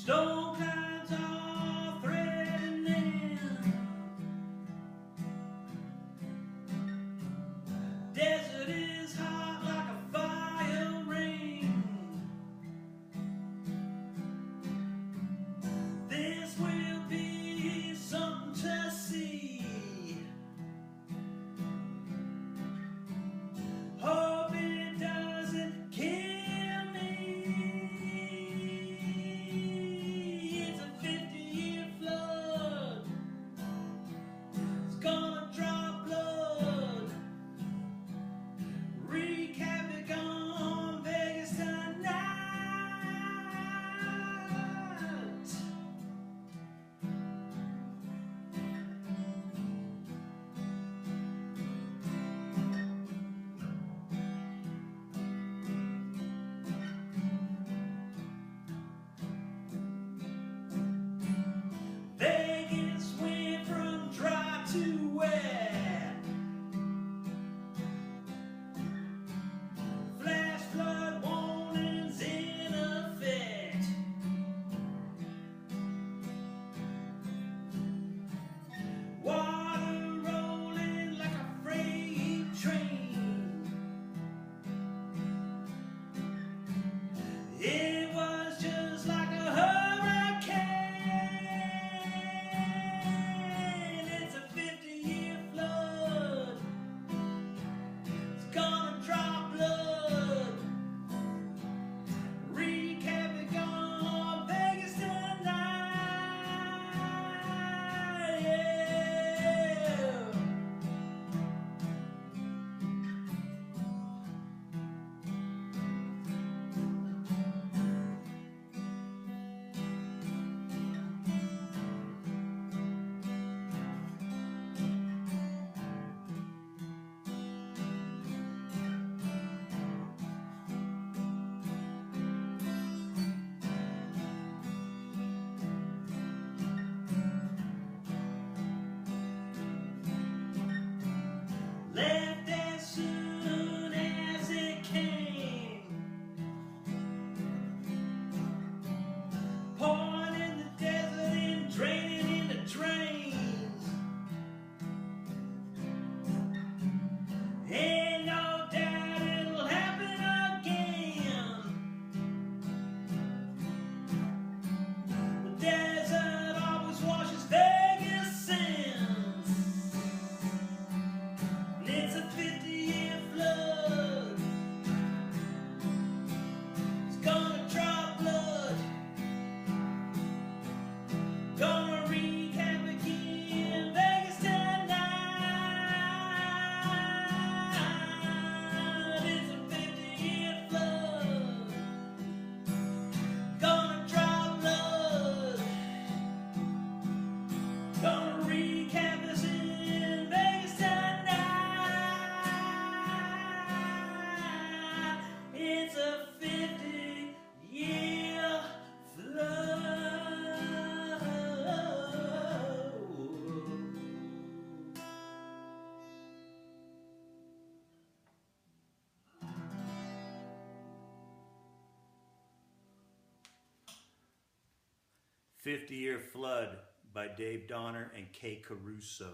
Storm clouds are threatening. Desert is hot like a fire ring. This will be something to see. Hope it doesn't kill me. It's a 50-year flood. It's gonna draw blood. Wreak havoc on Vegas tonight. Vegas went from dry to wet. Flash flood warnings in effect. Water rolling like a freight train. It was just like a hurricane. It's a 50-year flood. It's gonna draw blood. Wreak havoc on Vegas tonight. Yeah. Left as soon as it came. Pouring in the desert and draining into drains. Ain't no doubt it'll happen again. The desert always washes Vegas sins. And it's a 50-year flood. It's gonna draw blood. Gonna wreak havoc in Vegas tonight. It's a 50-year flood. Gonna draw blood. Gonna wreak havoc in Vegas tonight. It's a 50-year flood. 50-Year Flood by Dave Donner and Kay Caruso.